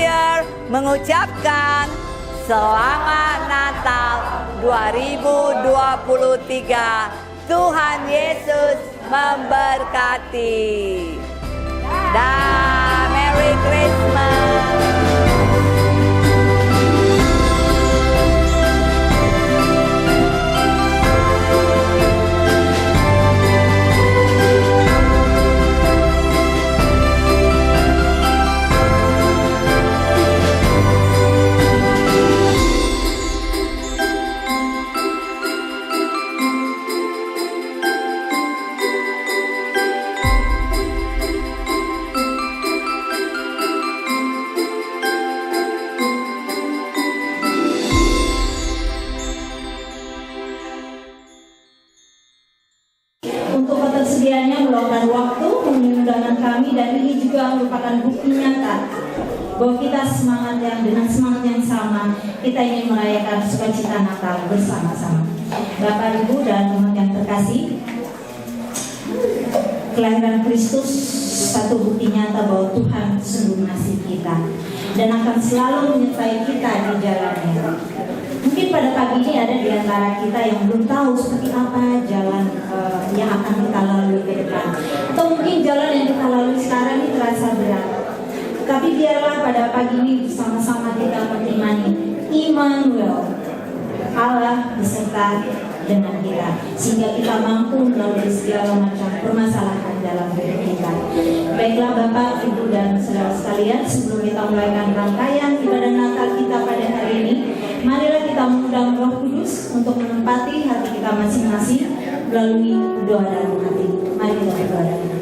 Year mengucapkan Selamat Natal 2023. Tuhan Yesus memberkati. Dan Merry Christmas. Untuk ketersediaannya meluangkan waktu mengundang kami, dan ini juga merupakan bukti nyata bahwa kita dengan semangat yang sama kita ingin merayakan sukacita Natal bersama-sama. Bapak, Ibu, dan teman yang terkasih, kelahiran Kristus satu bukti nyata bahwa Tuhan sungguh mengasihi kita dan akan selalu menyertai kita di jalannya. Mungkin pada pagi ini ada di antara kita yang belum tahu seperti apa jalan yang akan kita lalui ke depan. Atau mungkin jalan yang kita lalui sekarang ini terasa berat. Tapi biarlah pada pagi ini bersama-sama kita mengimani Immanuel, Allah beserta dengan kita, sehingga kita mampu melalui segala macam permasalahan dalam hidup kita. Baiklah Bapak, Ibu, dan saudara sekalian, sebelum kita mulaikan rangkaian ibadah Natal kita pada hari ini, marilah kita mengundang Roh Kudus untuk menempati hati kita masing-masing melalui doa dalam hati. Mari kita berdoa.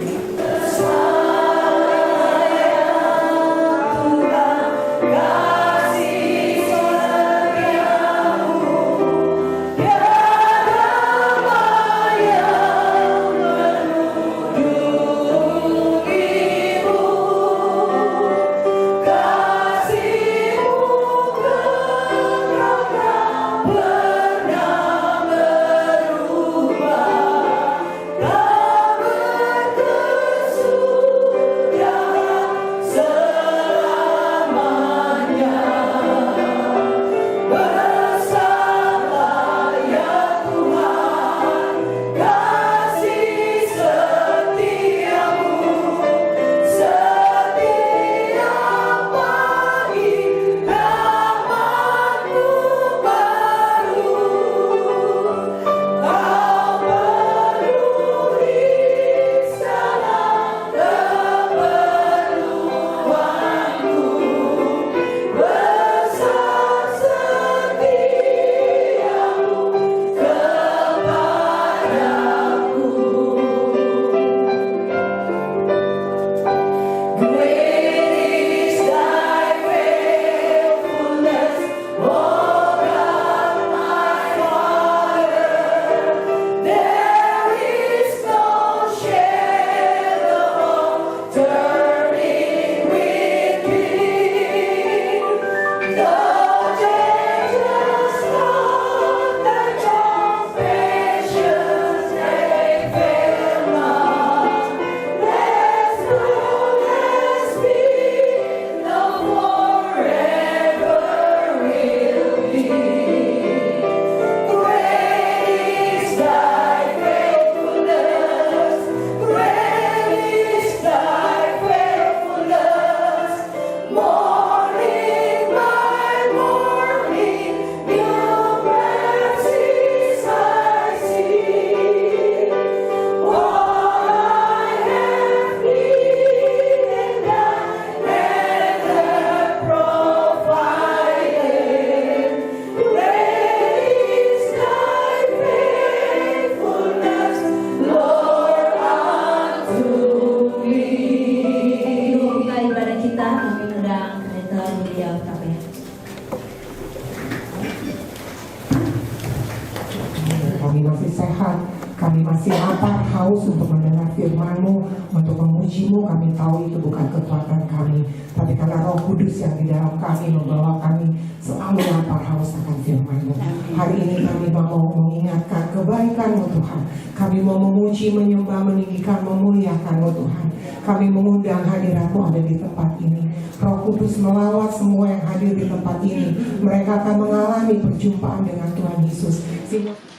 Kami masih lapar, haus untuk mendengar firman-Mu, untuk memuji-Mu. Kami tahu itu bukan kekuatan kami, tapi karena Roh Kudus yang di dalam kami membawa kami selalu lapar, haus akan firman-Mu. Hari ini kami mau mengingatkan kebaikan-Mu Tuhan. Kami mau memuji, menyembah, meninggikan, memuliakan-Mu Tuhan. Kami mengundang hadirat-Mu ada di tempat ini. Roh Kudus melawat semua yang hadir di tempat ini. Mereka akan mengalami perjumpaan dengan Tuhan Yesus. Di malam sunyi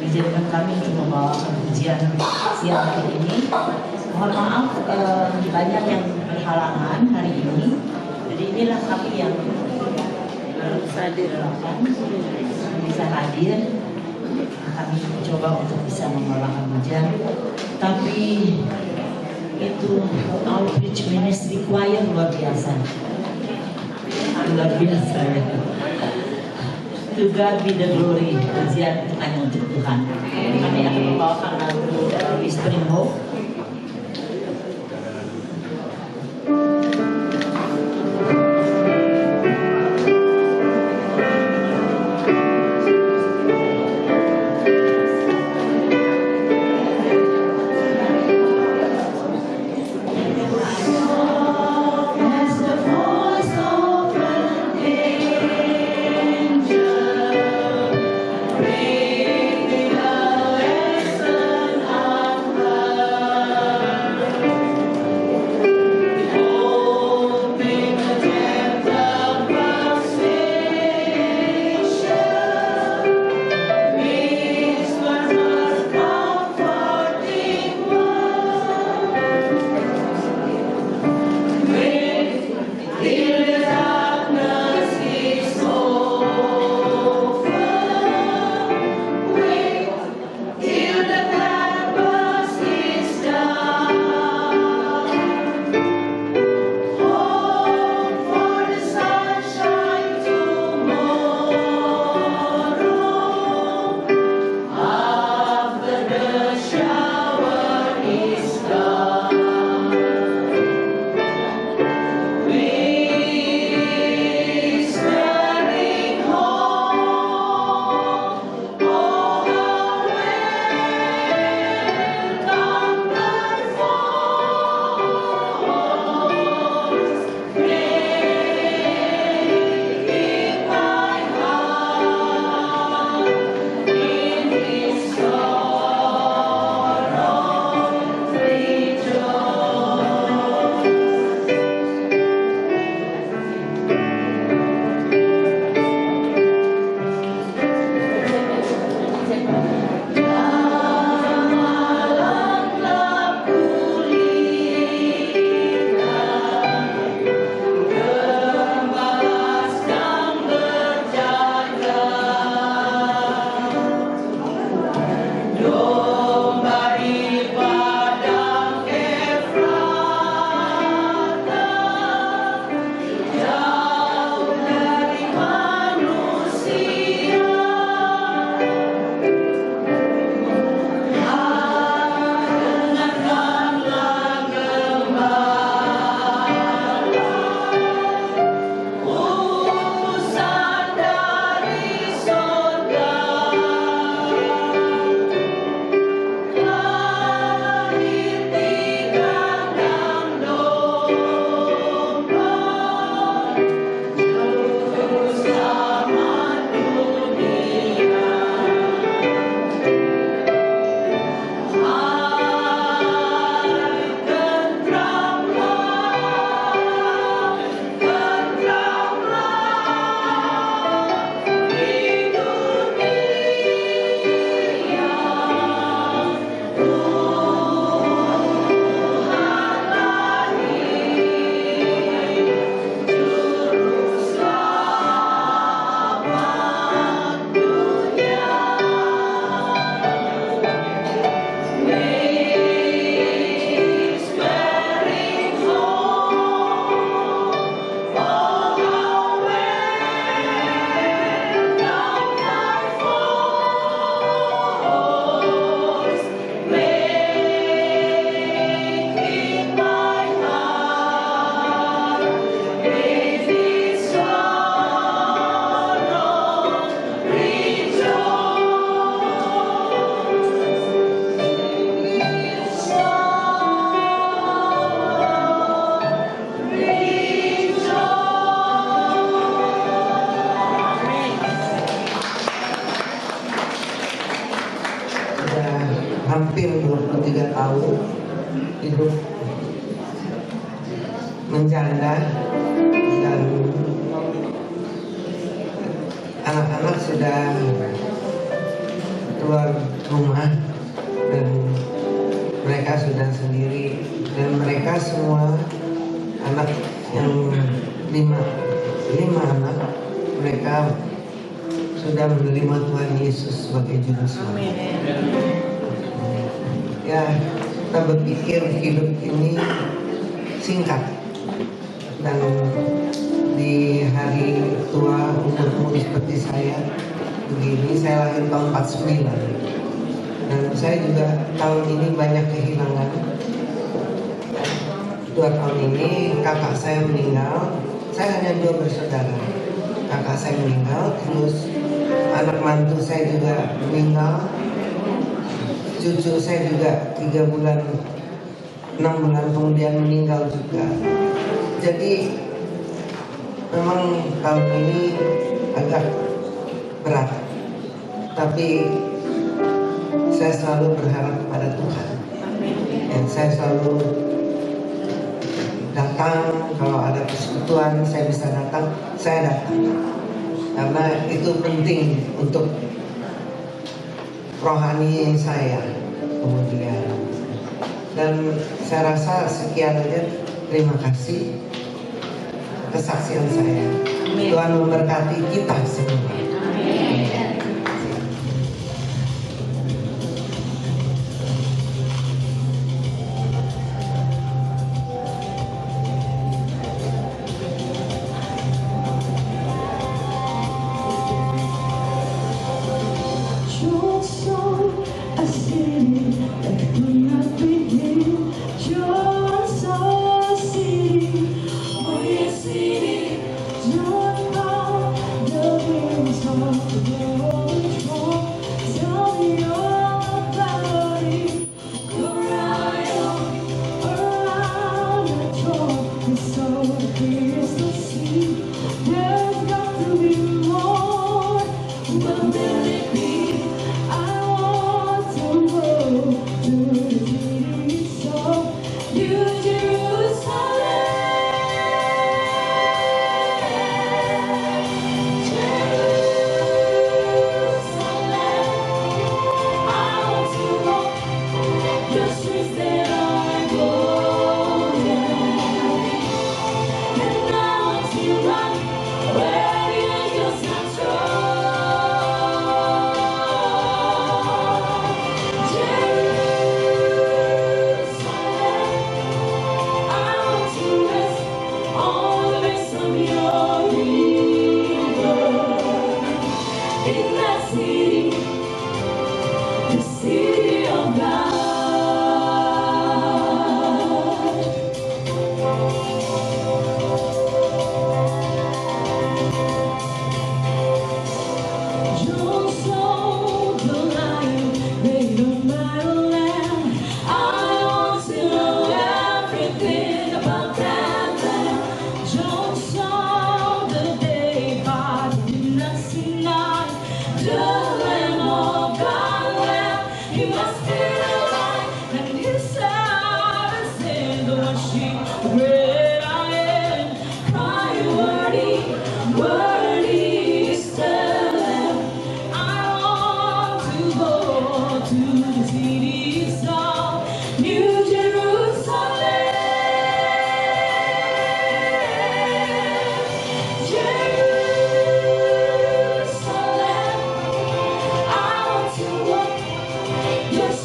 izinkan kami untuk membawakan pujian siang hari ini. Mohon maaf banyak yang berhalangan hari ini. Jadi inilah kami yang bisa hadir. Kami coba untuk bisa membawakan pujian. Tapi itu outreach ministry choir luar biasa. Luar biasa ya. To God be the glory. Pujian hanya untuk Tuhan. Kami akan membawakan lagu Whispering Hope. hampir 23 tahun hidup menjanda dan anak-anak sudah keluar rumah dan mereka sudah sendiri, dan mereka semua anak yang lima anak, mereka sudah menerima Tuhan Yesus sebagai Juru Selamat. Ya, kita berpikir hidup ini singkat, dan di hari tua umur seperti saya begini, saya lahir tahun 49, dan saya juga tahun ini banyak kehilangan. 2 tahun ini kakak saya meninggal. Saya hanya 2 bersaudara. Kakak saya meninggal, terus anak mantu saya juga meninggal, cucu saya juga 6 bulan kemudian meninggal juga. Jadi memang tahun ini agak berat, tapi saya selalu berharap kepada Tuhan. Dan saya selalu datang, kalau ada persekutuan saya bisa datang, saya datang. Karena itu penting untuk rohani saya kemudian. Dan saya rasa sekian aja. Terima kasih kesaksian saya. Tuhan memberkati kita semua.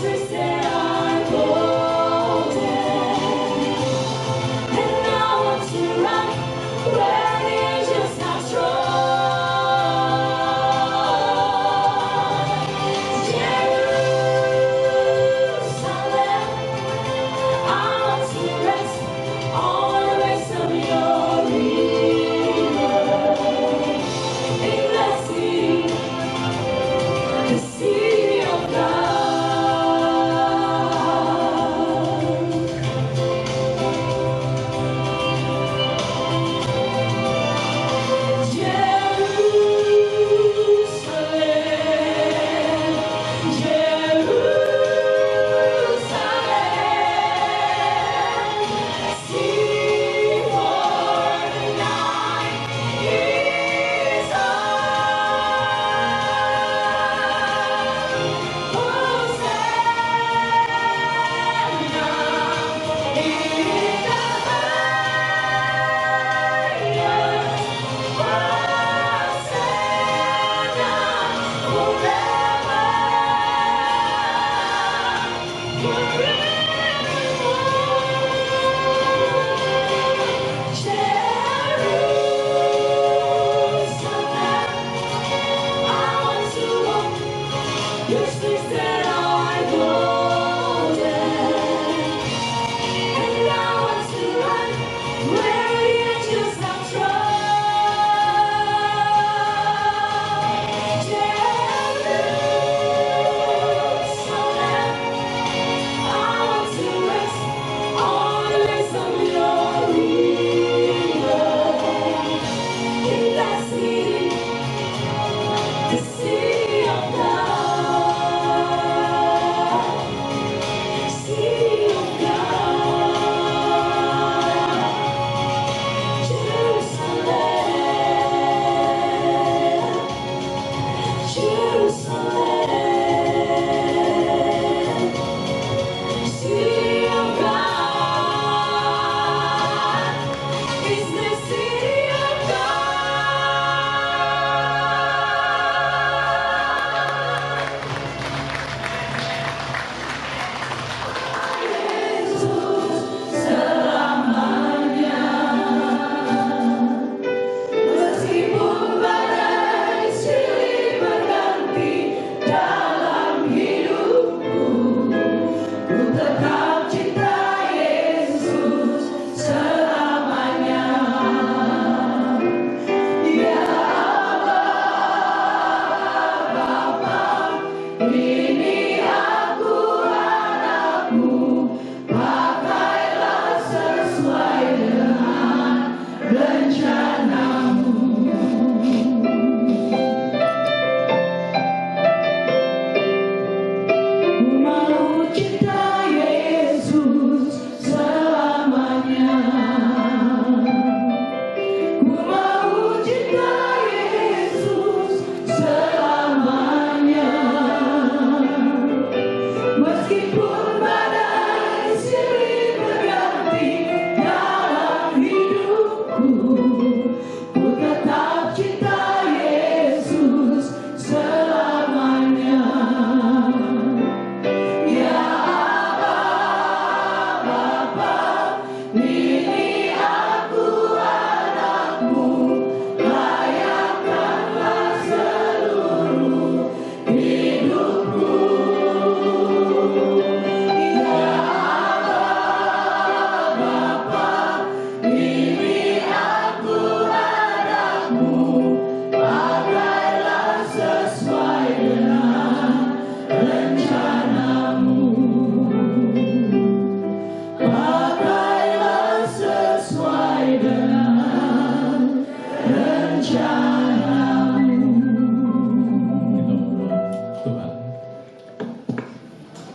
Just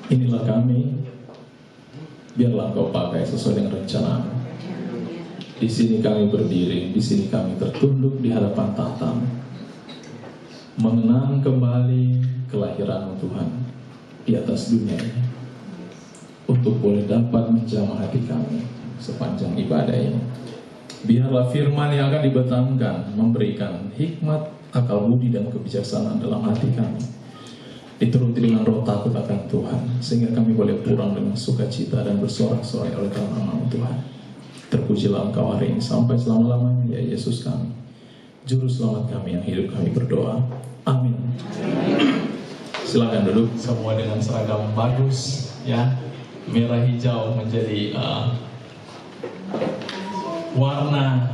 inilah kami, biarlah Engkau pakai sesuai dengan rencana. Di sini kami berdiri, di sini kami tertunduk di hadapan tahta-Mu, mengenang kembali kelahiran Tuhan di atas dunia ini, untuk boleh dapat menjamah hati kami sepanjang ibadah ini. Biarlah firman yang akan dibentangkan memberikan hikmat, akal budi, dan kebijaksanaan dalam hati kami, dituruti dengan roh takut akan Tuhan, sehingga kami boleh pulang dengan sukacita dan bersorak-sorai oleh karena nama Tuhan. Terpujilah Engkau hari ini sampai selama-lamanya, ya Yesus kami, Juru Selamat kami yang hidup, kami berdoa. Amin. Silakan duduk. Semua dengan seragam bagus, ya, merah hijau menjadi warna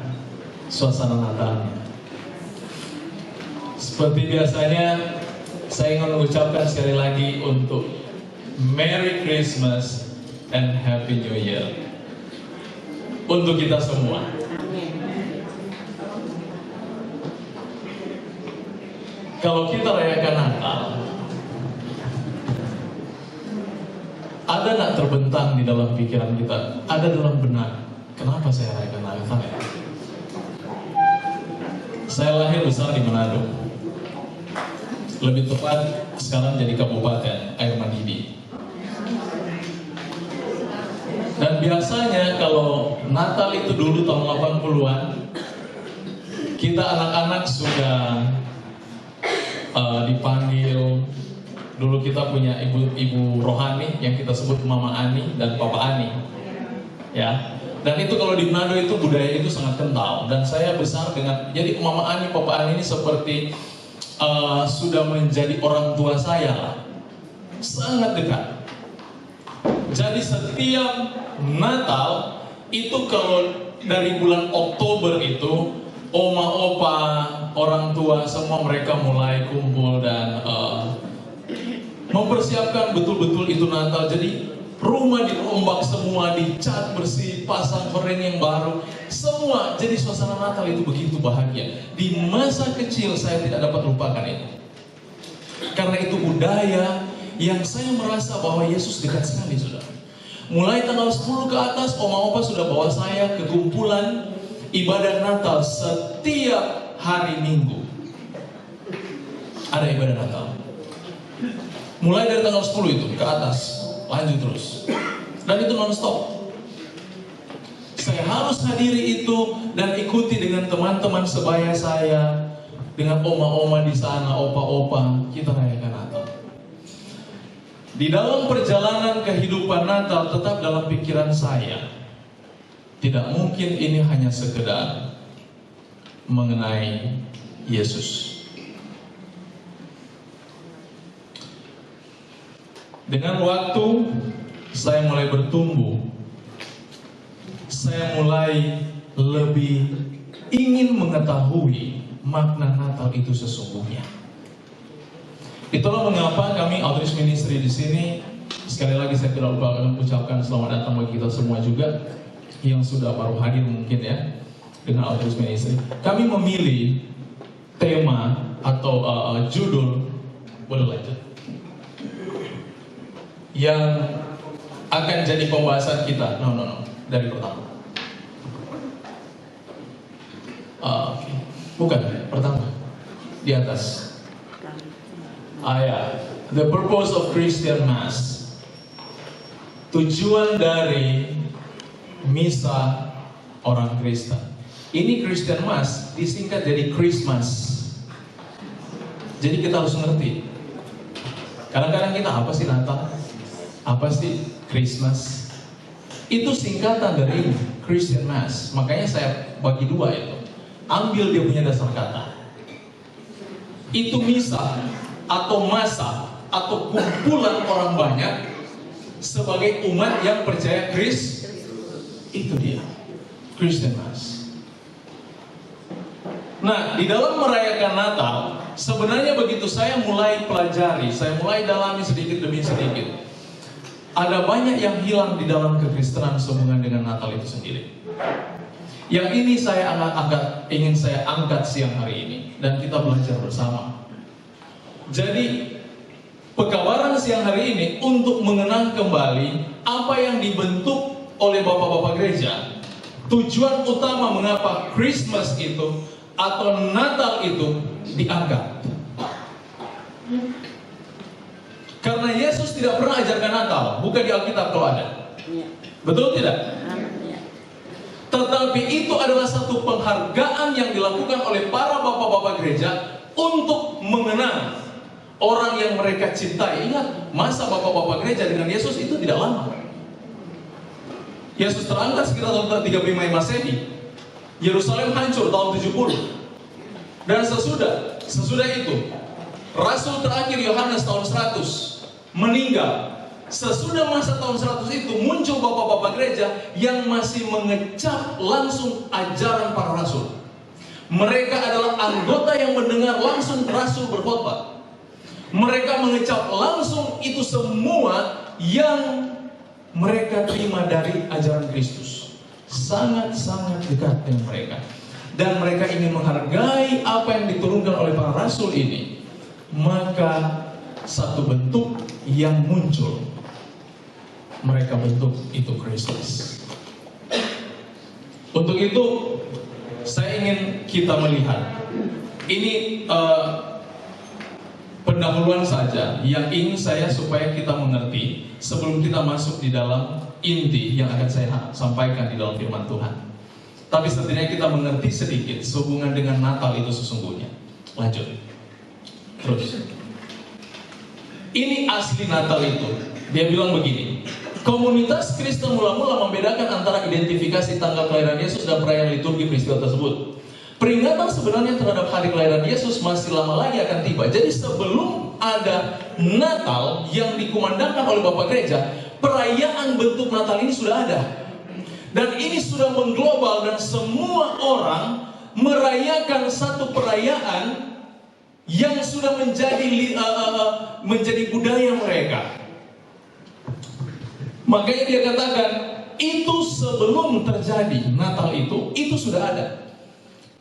suasana Natalnya. Seperti biasanya, saya ingin mengucapkan sekali lagi untuk Merry Christmas and Happy New Year untuk kita semua. Kalau kita rayakan Natal, ada nak terbentang di dalam pikiran kita, ada dalam benak, kenapa saya rayakan Natal ya? Saya lahir besar di Manado. Lebih tepat sekarang jadi Kabupaten Air Mandidi. Dan biasanya kalau Natal itu dulu tahun 80-an, kita anak-anak sudah dipanggil. Dulu kita punya ibu rohani yang kita sebut Mama Ani dan Papa Ani, ya. Dan itu kalau di Manado itu budaya itu sangat kental. Dan saya besar dengan, jadi Mama Ani, Papa Ani ini seperti sudah menjadi orang tua saya, sangat dekat. Jadi setiap Natal itu kalau dari bulan Oktober itu, oma, opa, orang tua semua mereka mulai kumpul dan mempersiapkan betul-betul itu Natal. Jadi rumah dirombak semua, dicat bersih, pasang korden yang baru, semua. Jadi suasana Natal itu begitu bahagia. Di masa kecil saya tidak dapat lupakan itu. Karena itu budaya yang saya merasa bahwa Yesus dekat sekali, sudah. Mulai tanggal 10 ke atas, oma opa sudah bawa saya ke kumpulan ibadah Natal setiap hari Minggu. Ada ibadah Natal. Mulai dari tanggal 10 itu ke atas, lanjut terus. Dan itu non-stop. Saya harus hadiri itu dan ikuti dengan teman-teman sebaya saya, dengan oma-oma di sana, opa-opa, kita rayakan Natal. Di dalam perjalanan kehidupan Natal, tetap dalam pikiran saya, tidak mungkin ini hanya sekedar mengenai Yesus. Dengan waktu, saya mulai bertumbuh. Saya mulai lebih ingin mengetahui makna Natal itu sesungguhnya. Itulah mengapa kami Outreach Ministry di sini, sekali lagi saya tidak lupa mengucapkan selamat datang bagi kita semua juga yang sudah baru hadir mungkin ya dengan Outreach Ministry. Kami memilih tema atau judul, boleh lanjut, yang akan jadi pembahasan kita. No, dari pertama. Bukan, pertama. Di atas. Ya. The purpose of Christian Mass. Tujuan dari misa orang Kristen. Ini Christian Mass disingkat jadi Christmas. Jadi kita harus ngerti. Kadang-kadang kita apa sih Natal? Apa sih Christmas? Itu singkatan dari Christian Mass. Makanya saya bagi dua itu. Ambil dia punya dasar kata. Itu misa atau masa atau kumpulan orang banyak sebagai umat yang percaya Kristus. Itu dia Christian Mass. Nah, di dalam merayakan Natal, sebenarnya begitu saya mulai pelajari, saya mulai dalami sedikit demi sedikit, ada banyak yang hilang di dalam kekristenan sehubungan dengan Natal itu sendiri. Yang ini ingin saya angkat siang hari ini dan kita belajar bersama. Jadi pekabaran siang hari ini untuk mengenang kembali apa yang dibentuk oleh bapak-bapak gereja. Tujuan utama mengapa Christmas itu atau Natal itu diangkat. Karena Yesus tidak pernah ajarkan Natal, bukan di Alkitab kalau ada. Betul tidak? Tetapi itu adalah satu penghargaan yang dilakukan oleh para bapak-bapak gereja untuk mengenang orang yang mereka cintai. Ingat, masa bapak-bapak gereja dengan Yesus itu tidak lama. Yesus terangkat sekitar tahun 35 Masehi. Yerusalem hancur tahun 70. Dan sesudah itu, Rasul terakhir Yohanes tahun 100 meninggal. Sesudah masa tahun 100 itu muncul bapak-bapak gereja yang masih mengecap langsung ajaran para rasul. Mereka adalah anggota yang mendengar langsung rasul berkhotbah. Mereka mengecap langsung itu semua yang mereka terima dari ajaran Kristus. Sangat-sangat dekat dengan mereka. Dan mereka ingin menghargai apa yang diturunkan oleh para rasul ini. Maka satu bentuk yang muncul, mereka bentuk itu Kristus. Untuk itu saya ingin kita melihat ini pendahuluan saja yang ingin saya supaya kita mengerti sebelum kita masuk di dalam inti yang akan saya sampaikan di dalam firman Tuhan. Tapi setidaknya kita mengerti sedikit sehubungan dengan Natal itu sesungguhnya. Lanjut. Terus. Ini asli Natal itu. Dia bilang begini. Komunitas Kristen mula-mula membedakan antara identifikasi tanggal kelahiran Yesus dan perayaan liturgi peristiwa tersebut. Peringatan sebenarnya terhadap hari kelahiran Yesus masih lama lagi akan tiba. Jadi sebelum ada Natal yang dikumandangkan oleh Bapak Gereja, perayaan bentuk Natal ini sudah ada. Dan ini sudah mengglobal dan semua orang merayakan satu perayaan yang sudah menjadi budaya mereka. Makanya dia katakan, itu sebelum terjadi Natal itu sudah ada.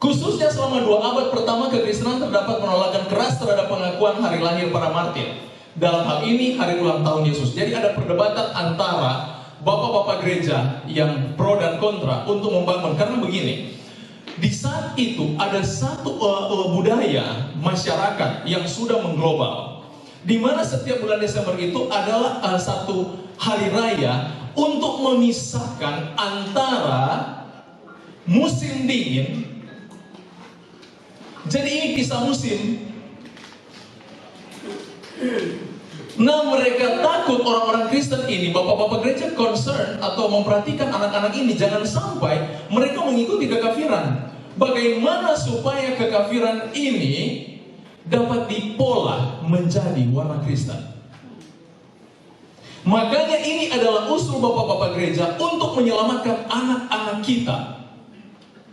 Khususnya selama 2 abad pertama kekristenan terdapat penolakan keras terhadap pengakuan hari lahir para martir. Dalam hal ini hari ulang tahun Yesus. Jadi ada perdebatan antara bapak-bapak gereja yang pro dan kontra untuk membangun. Karena begini, di saat itu ada satu budaya masyarakat yang sudah mengglobal, di mana setiap bulan Desember itu adalah satu hari raya untuk memisahkan antara musim dingin. Jadi ini kisah musim. Nah, mereka takut orang-orang Kristen ini, bapak-bapak gereja concern atau memperhatikan anak-anak ini jangan sampai mereka mengikuti kekafiran. Bagaimana supaya kekafiran ini dapat dipola menjadi warna Kristen? Makanya ini adalah usul bapak-bapak gereja untuk menyelamatkan anak-anak kita,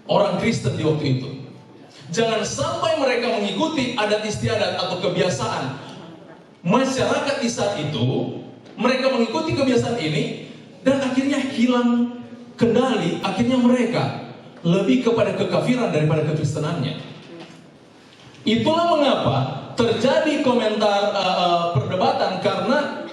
orang Kristen di waktu itu. Jangan sampai mereka mengikuti adat istiadat atau kebiasaan masyarakat di saat itu. Mereka mengikuti kebiasaan ini dan akhirnya hilang kendali. Akhirnya mereka lebih kepada kekafiran daripada kekristenannya. Itulah mengapa terjadi komentar perdebatan, karena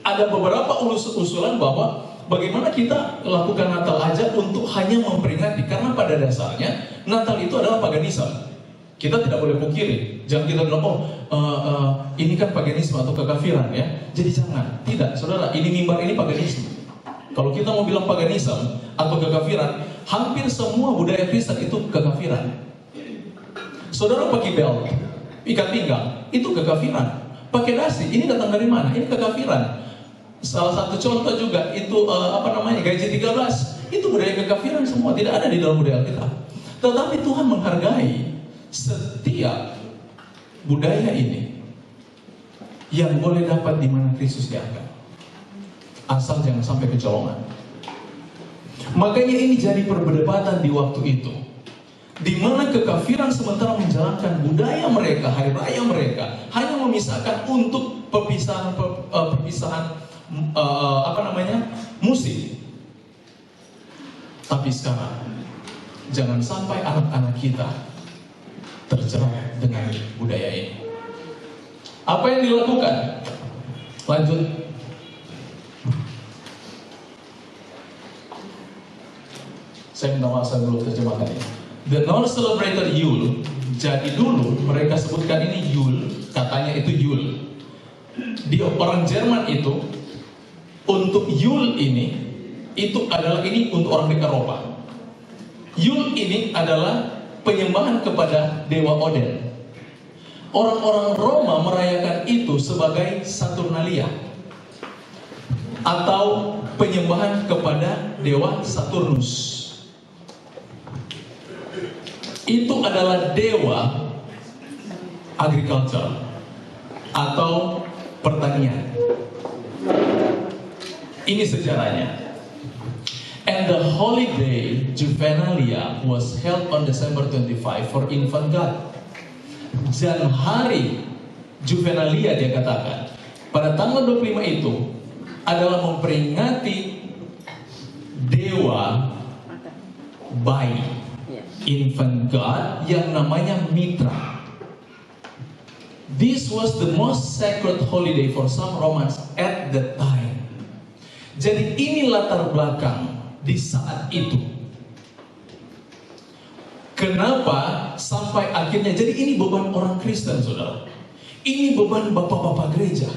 ada beberapa usulan bahwa bagaimana kita lakukan Natal aja untuk hanya memperingati. Karena pada dasarnya Natal itu adalah paganisme. Kita tidak boleh pungkiri. Jangan kita bilang, ini kan paganisme atau kekafiran ya. Jadi jangan. Tidak, saudara, ini mimbar ini paganisme. Kalau kita mau bilang paganisme atau kekafiran, hampir semua budaya Kristen itu kekafiran. Saudara pakai belt, ikat pinggang, itu kekafiran. Pakai dasi, ini datang dari mana? Ini kekafiran. Salah satu contoh juga itu gaji 13, itu budaya kekafiran semua, tidak ada di dalam budaya kita. Tetapi Tuhan menghargai setiap budaya ini yang boleh dapat di mana Kristus diangkat, asal jangan sampai kecolongan. Makanya ini jadi perdebatan di waktu itu, di mana kekafiran sementara menjalankan budaya mereka, hari raya mereka, hanya memisahkan untuk perpisahan musim. Tapi sekarang jangan sampai anak-anak kita terjerat dengan budaya ini. Apa yang dilakukan? Lanjut. Saya minta maaf, saya belum terjemahkan ini. The Norse celebrated Yule. Jadi dulu mereka sebutkan ini Yule, katanya itu Yule. Di orang Jerman itu, untuk Yule ini, itu adalah ini untuk orang di Eropa. Yule ini adalah penyembahan kepada Dewa Odin. Orang-orang Roma merayakan itu sebagai Saturnalia, atau penyembahan kepada Dewa Saturnus. Itu adalah dewa agriculture atau pertanian. Ini sejarahnya. And the holiday Juvenalia was held on December 25 for infant God. Dan hari Juvenalia, dia katakan, pada tanggal 25 itu adalah memperingati dewa bayi, infant God, yang namanya Mitra. This was the most sacred holiday for some Romans at the time. Jadi ini latar belakang di saat itu. Kenapa sampai akhirnya, jadi ini beban orang Kristen, saudara. Ini beban bapak-bapak gereja.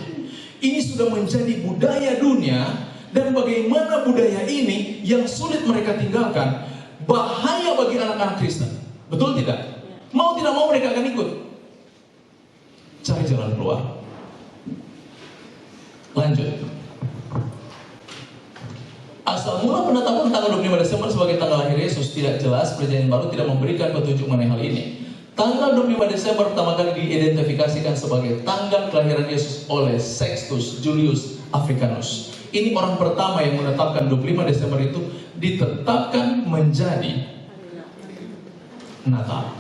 Ini sudah menjadi budaya dunia, dan bagaimana budaya ini yang sulit mereka tinggalkan, bahaya bagi anak-anak Kristen. Betul tidak? Mau tidak mau mereka akan ikut. Cari jalan keluar. Lanjut. Asal mula penetapan tanggal 25 Desember sebagai tanggal lahir Yesus tidak jelas. Perjanjian Baru tidak memberikan petunjuk mengenai hal ini. Tanggal 25 Desember pertama kali diidentifikasikan sebagai tanggal kelahiran Yesus oleh Sextus Julius Africanus. Ini orang pertama yang menetapkan 25 Desember itu ditetapkan menjadi Natal.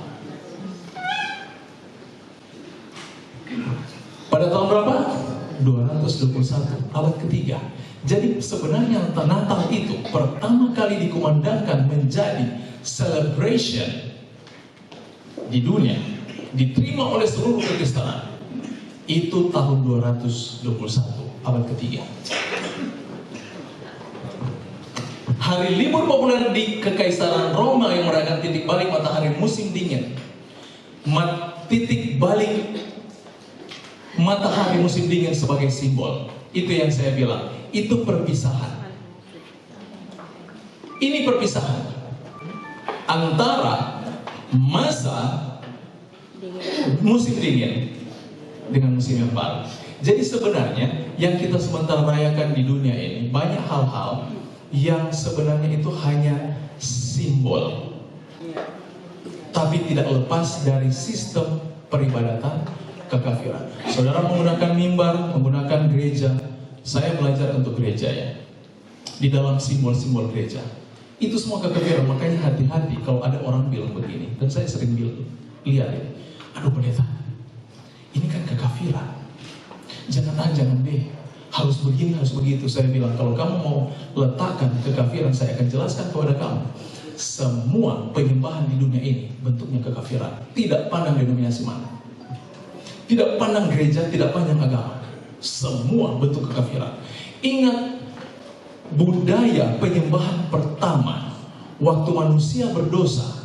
Pada tahun berapa? 221, abad ketiga. Jadi sebenarnya Natal itu pertama kali dikumandangkan menjadi celebration di dunia, diterima oleh seluruh kekristenan, itu tahun 221, abad ketiga. Hari libur populer di Kekaisaran Roma yang merayakan titik balik matahari musim dingin. Titik balik matahari musim dingin sebagai simbol. Itu yang saya bilang, itu perpisahan. Ini perpisahan antara masa musim dingin dengan musim yang baru. Jadi sebenarnya yang kita sementara rayakan di dunia ini banyak hal-hal yang sebenarnya itu hanya simbol, tapi tidak lepas dari sistem peribadatan kekafiran. Saudara menggunakan mimbar, menggunakan gereja. Saya belajar untuk gereja ya, di dalam simbol-simbol gereja itu semua kekafiran. Makanya hati-hati kalau ada orang bilang begini, dan saya sering bilang, lihat ya, aduh pendeta, ini kan kekafiran, jangan A, jangan B, harus begini, harus begitu. Saya bilang, kalau kamu mau letakkan kekafiran, saya akan jelaskan kepada kamu. Semua penyembahan di dunia ini bentuknya kekafiran. Tidak pandang denominasi mana, tidak pandang gereja, tidak pandang agama. Semua bentuk kekafiran. Ingat, budaya penyembahan pertama waktu manusia berdosa.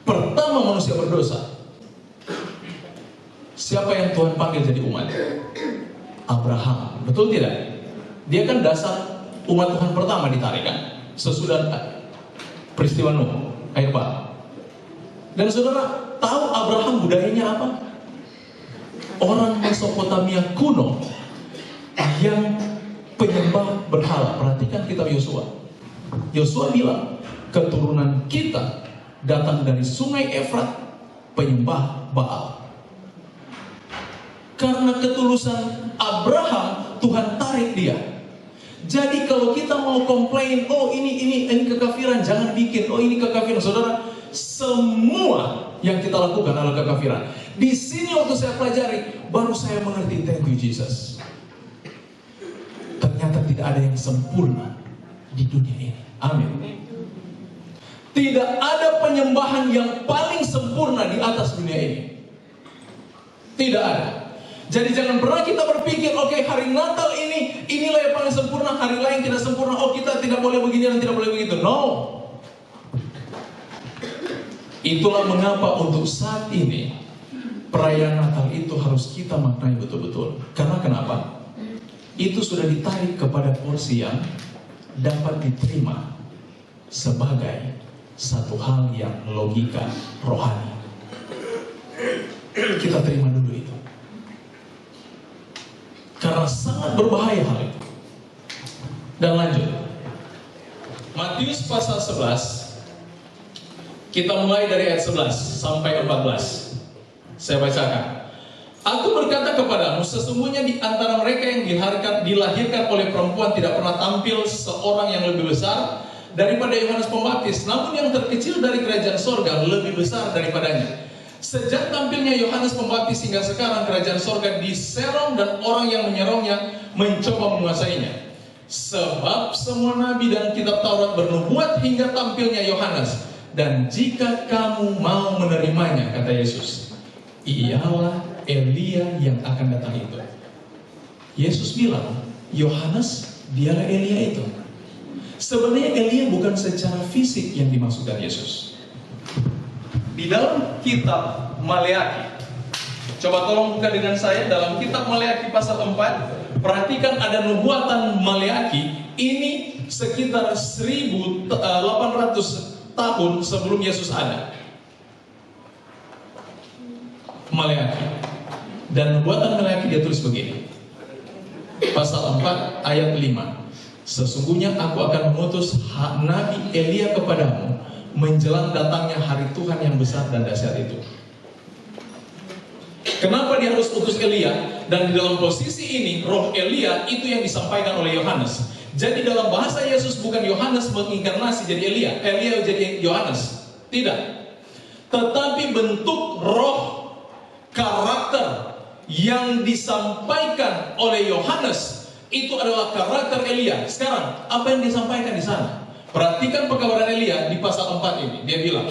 Pertama manusia berdosa, siapa yang Tuhan panggil jadi umat? Abraham, betul tidak? Dia kan dasar umat Tuhan pertama ditarik kan? Sesudah peristiwa Nuh, air bah. Dan saudara tahu Abraham budayanya apa? Orang Mesopotamia kuno yang penyembah berhala. Perhatikan kitab Yosua. Yosua bilang, keturunan kita datang dari sungai Efrat, penyembah Baal. Karena ketulusan Abraham, Tuhan tarik dia. Jadi kalau kita mau komplain, oh ini kekafiran, jangan bikin, oh ini kekafiran. Saudara, semua yang kita lakukan adalah kekafiran. Di sini waktu saya pelajari, baru saya mengerti, thank you Jesus. Ternyata tidak ada yang sempurna di dunia ini. Amin. Tidak ada penyembahan yang paling sempurna di atas dunia ini. Tidak ada. Jadi jangan pernah kita berpikir, oke, hari Natal inilah yang paling sempurna, hari lain tidak sempurna, oh kita tidak boleh begini dan tidak boleh begitu. No. Itulah mengapa untuk saat ini perayaan Natal itu harus kita maknai betul-betul. Karena kenapa? Itu sudah ditarik kepada porsi yang dapat diterima sebagai satu hal yang logika rohani. Kita terima dulu itu. Karena sangat berbahaya hal itu. Dan lanjut. Matius pasal 11. Kita mulai dari ayat 11 sampai 14. Saya bacakan. Aku berkata kepadamu, sesungguhnya di antara mereka yang dilahirkan oleh perempuan tidak pernah tampil seorang yang lebih besar daripada Yohanes Pembaptis, namun yang terkecil dari kerajaan sorga lebih besar daripadanya. Sejak tampilnya Yohanes Pembaptis hingga sekarang, kerajaan sorga diserong dan orang yang menyerongnya mencoba menguasainya. Sebab semua nabi dan kitab Taurat bernubuat hingga tampilnya Yohanes. Dan jika kamu mau menerimanya, kata Yesus, ialah Elia yang akan datang itu. Yesus bilang, Yohanes dialah Elia itu. Sebenarnya Elia bukan secara fisik yang dimaksudkan Yesus. Di dalam kitab Maleakhi, coba tolong buka dengan saya dalam kitab Maleakhi pasal 4. Perhatikan ada nubuatan Maleakhi ini sekitar 1800 tahun sebelum Yesus ada. Maleakhi. Dan nubuatan Maleakhi dia tulis begini. Pasal 4 ayat 5. Sesungguhnya aku akan mengutus Nabi Elia kepadamu menjelang datangnya hari Tuhan yang besar dan dahsyat itu. Kenapa dia harus utus Elia? Dan di dalam posisi ini roh Elia itu yang disampaikan oleh Yohanes. Jadi dalam bahasa Yesus bukan Yohanes menginkarnasi jadi Elia jadi Yohanes. Tidak. Tetapi bentuk roh karakter yang disampaikan oleh Yohanes itu adalah karakter Elia. Sekarang, apa yang disampaikan di sana? Perhatikan pekabaran Elia di pasal 4 ini. Dia bilang,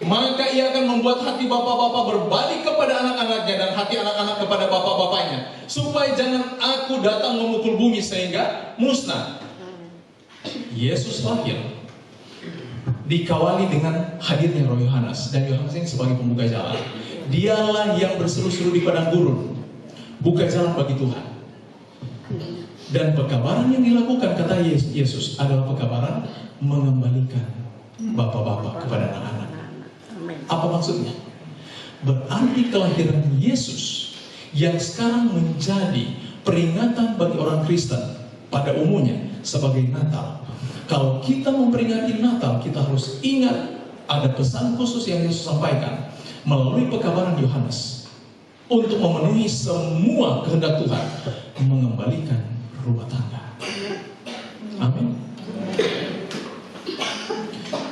maka ia akan membuat hati bapak-bapak berbalik kepada anak-anaknya dan hati anak-anak kepada bapak-bapaknya, supaya jangan aku datang memukul bumi sehingga musnah. Yesus lahir dikawali dengan hadirnya roh Yohanes, dan Yohanes ini sebagai pembuka jalan. Dialah yang berseru-seru di padang gurun, buka jalan bagi Tuhan. Dan pekabaran yang dilakukan, kata Yesus, adalah pekabaran mengembalikan bapak-bapak kepada anak-anak. Apa maksudnya? Berarti kelahiran Yesus yang sekarang menjadi peringatan bagi orang Kristen pada umumnya sebagai Natal. Kalau kita memperingati Natal, kita harus ingat ada pesan khusus yang Yesus sampaikan melalui pekabaran Yohanes untuk memenuhi semua kehendak Tuhan, mengembalikan rumah tangga. Amin.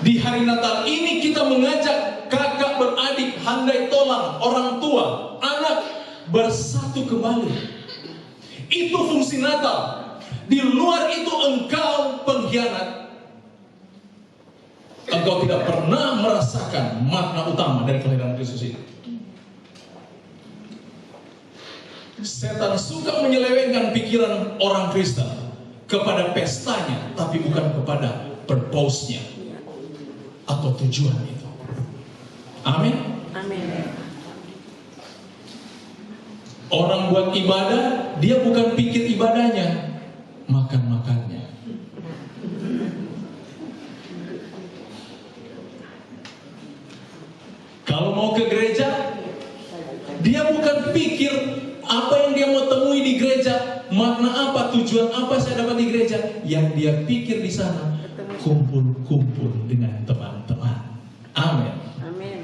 Di hari Natal ini kita mengajak kakak beradik, handai tolang, orang tua, anak bersatu kembali. Itu fungsi Natal. Di luar itu engkau pengkhianat. Engkau tidak pernah merasakan makna utama dari kelahiran Kristus itu. Setan suka menyelewengkan pikiran orang Kristen kepada pestanya, tapi bukan kepada purpose-nya atau tujuan itu. Amin. Amin. Orang buat ibadah, dia bukan pikir ibadahnya, makan-makannya. Kalau mau ke gereja, dia bukan pikir apa yang dia mau temui di gereja, makna apa, tujuan apa saya dapat di gereja. Yang dia pikir di sana, kumpul-kumpul dengan teman-teman. Amin. Amin.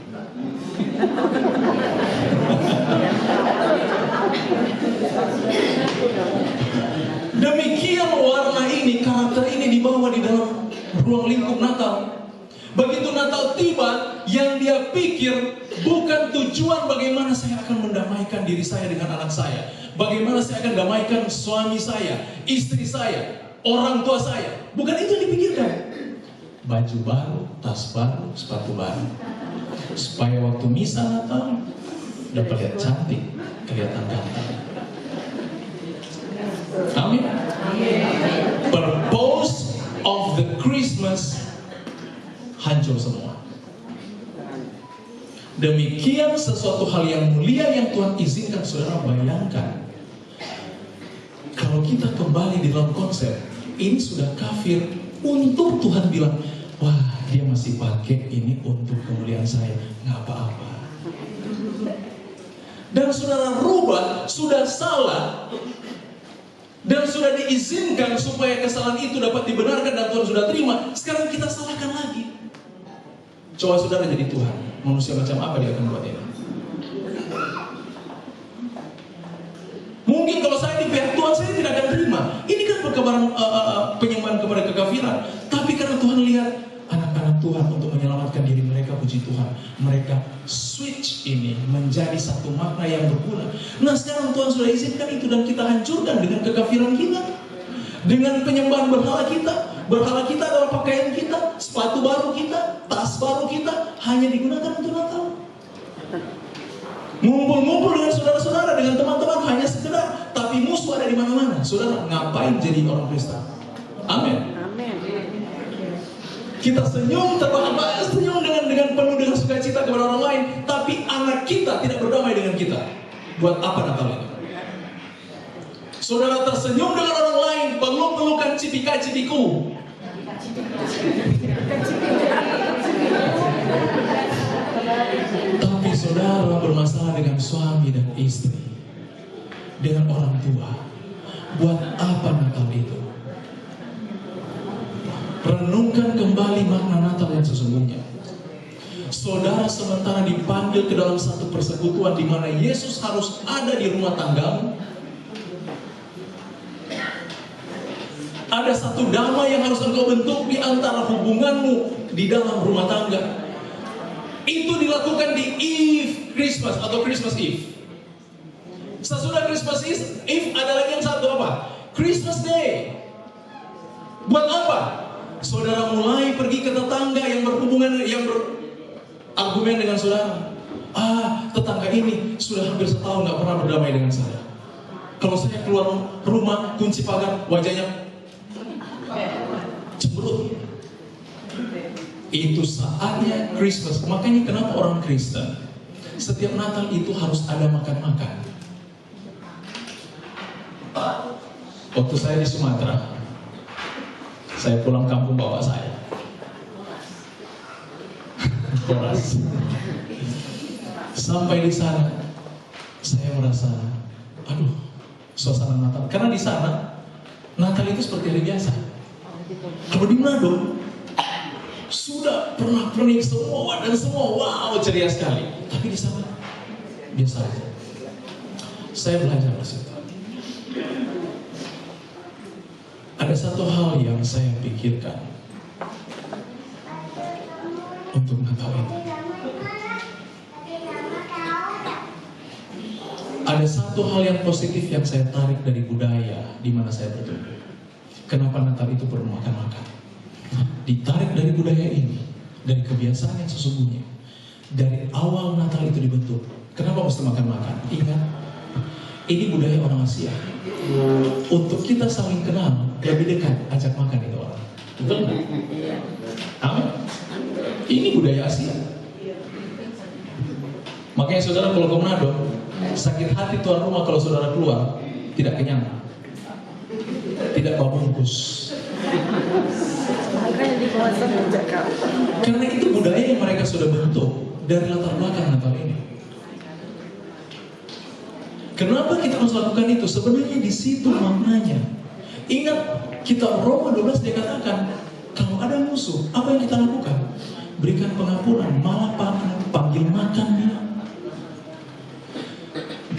Demikian warna ini, karakter ini dibawa di dalam ruang lingkup Natal. Begitu Natal tiba, yang dia pikir bukan tujuan bagaimana saya akan mendamaikan diri saya dengan anak saya, bagaimana saya akan damaikan suami saya, istri saya, orang tua saya. Bukan itu yang dipikirkan. Baju baru, tas baru, sepatu baru, supaya waktu misa Natal dapat lihat cantik, kelihatan ganteng. Demikian sesuatu hal yang mulia yang Tuhan izinkan. Saudara bayangkan, kalau kita kembali di dalam konsep, ini sudah kafir, untuk Tuhan bilang, wah dia masih pakai ini untuk kemuliaan saya, nggak apa-apa. Dan saudara rubah, sudah salah, dan sudah diizinkan supaya kesalahan itu dapat dibenarkan dan Tuhan sudah terima. Sekarang kita salahkan lagi. Coba saudara jadi Tuhan, manusia macam apa dia akan buat ini? Mungkin kalau saya di pihak Tuhan, saya tidak akan terima. Ini kan perkabaran penyembahan kepada kekafiran. Tapi karena Tuhan lihat anak-anak Tuhan untuk menyelamatkan diri mereka, puji Tuhan, mereka switch ini menjadi satu makna yang berguna. Nah sekarang Tuhan sudah izinkan itu dan kita hancurkan dengan kekafiran kita, dengan penyembahan berhala kita. Berhala kita adalah pakaian kita, sepatu baru kita, tas baru kita, hanya digunakan untuk Natal. Ngumpul-ngumpul dengan saudara-saudara, dengan teman-teman hanya sekedar, tapi musuh ada di mana-mana. Saudara, ngapain jadi orang Kristen? Amin. Kita senyum, terbahak-bahak, senyum dengan penuh dengan sukacita kepada orang lain, tapi anak kita tidak berdamai dengan kita. Buat apa Natal itu? Saudara tersenyum dengan orang lain, peluk-pelukan cipika-cipiku. Tapi saudara bermasalah dengan suami dan istri, dengan orang tua. Buat apa Natal itu? Renungkan kembali makna Natal yang sesungguhnya. Saudara sementara dipanggil ke dalam satu persekutuan di mana Yesus harus ada di rumah tanggamu. Ada satu damai yang harus engkau bentuk di antara hubunganmu di dalam rumah tangga. Itu dilakukan di Eve Christmas atau Christmas Eve. Sesudah Christmas Eve ada lagi yang satu apa? Christmas Day. Buat apa? Saudara mulai pergi ke tetangga yang berhubungan, yang berargumen dengan saudara. Tetangga ini sudah hampir setahun gak pernah berdamai dengan saya. Kalau saya keluar rumah, kunci pagar, wajahnya cemberut. Itu saatnya Christmas. Makanya kenapa orang Kristen setiap Natal itu harus ada makan-makan. Waktu saya di Sumatera, saya pulang kampung bawa saya Koras. Sampai di sana saya merasa, aduh, suasana Natal. Karena di sana Natal itu seperti hari biasa. Kalau di Manado sudah pernah pernik semua dan semua, wow, ceria sekali. Tapi di sana biasa aja. Saya belajar di situ. Ada satu hal yang saya pikirkan untuk Natal ini. Ada satu hal yang positif yang saya tarik dari budaya di mana saya bertumbuh. Kenapa Natal itu perlu makan-makan? Ditarik dari budaya ini, dari kebiasaan yang sesungguhnya. Dari awal Natal itu dibentuk. Kenapa mesti makan-makan? Ingat, ini budaya orang Asia. Untuk kita saling kenal, lebih dekat, ajak makan itu orang. Betul nggak? Amin. Ini budaya Asia. Makanya saudara kalau ke Manado, sakit hati tuan rumah kalau saudara keluar tidak kenyang, tidak bawa bungkus. Karena itu budaya yang mereka sudah bentuk dari latar belakang Natal ini. Kenapa kita harus lakukan itu? Sebenarnya di situ maknanya. Ingat, kita Roma 12 dia katakan, kalau ada musuh, apa yang kita lakukan? Berikan pengampunan, malah panggil makan dia.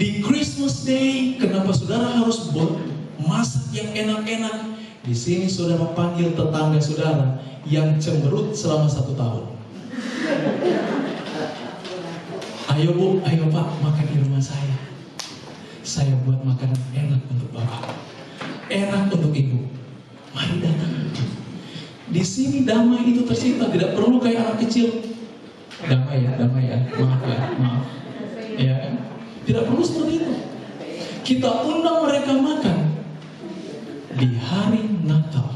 Di Christmas Day, kenapa saudara harus masak yang enak-enak? Di sini saudara panggil tetangga saudara yang cemberut selama 1 tahun. Ayo Bu, ayo Pak, makan di rumah saya. Saya buat makanan enak untuk Bapak, enak untuk Ibu. Mari datang. Di sini damai itu tercipta, tidak perlu kayak anak kecil. Damai ya, maaf ya, maaf. Ya kan? Tidak perlu seperti itu. Kita undang mereka makan di hari Natal,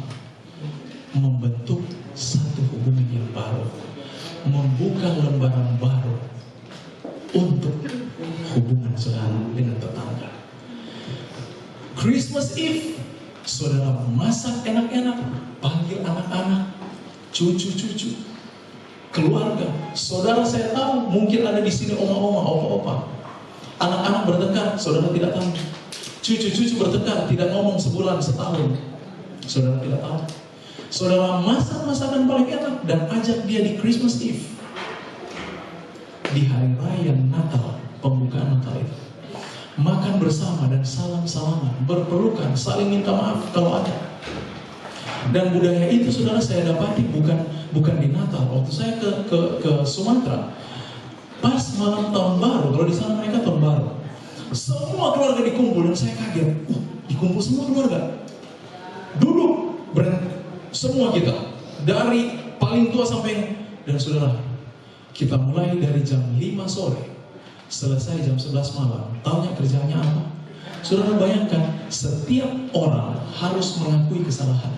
membentuk satu hubungan yang baru, membuka lembaran baru untuk hubungan saudara dengan tetangga. Christmas Eve, saudara masak enak-enak, panggil anak-anak, cucu-cucu, keluarga. Saudara saya tahu mungkin ada di sini oma-oma, opa-opa. Anak-anak bertengkar, saudara tidak tahu. Cucu-cucu bertengkar, tidak ngomong sebulan, setahun, saudara tidak tahu. Saudara masak masakan paling enak dan ajak dia di Christmas Eve, di hari raya Natal, pembukaan Natal itu. Makan bersama dan salam-salaman, berpelukan, saling minta maaf kalau ada. Dan budaya itu saudara saya dapati bukan di Natal. Waktu saya ke Sumatera, pas malam tahun baru, kalau di sana mereka tahun baru, semua keluarga dikumpul dan saya kaget. Dikumpul semua keluarga, duduk semua kita, dari paling tua sampai, dan saudara, kita mulai dari jam 5 sore, selesai jam 11 malam. Tahunya kerjanya apa? Saudara bayangkan, setiap orang harus mengakui kesalahan.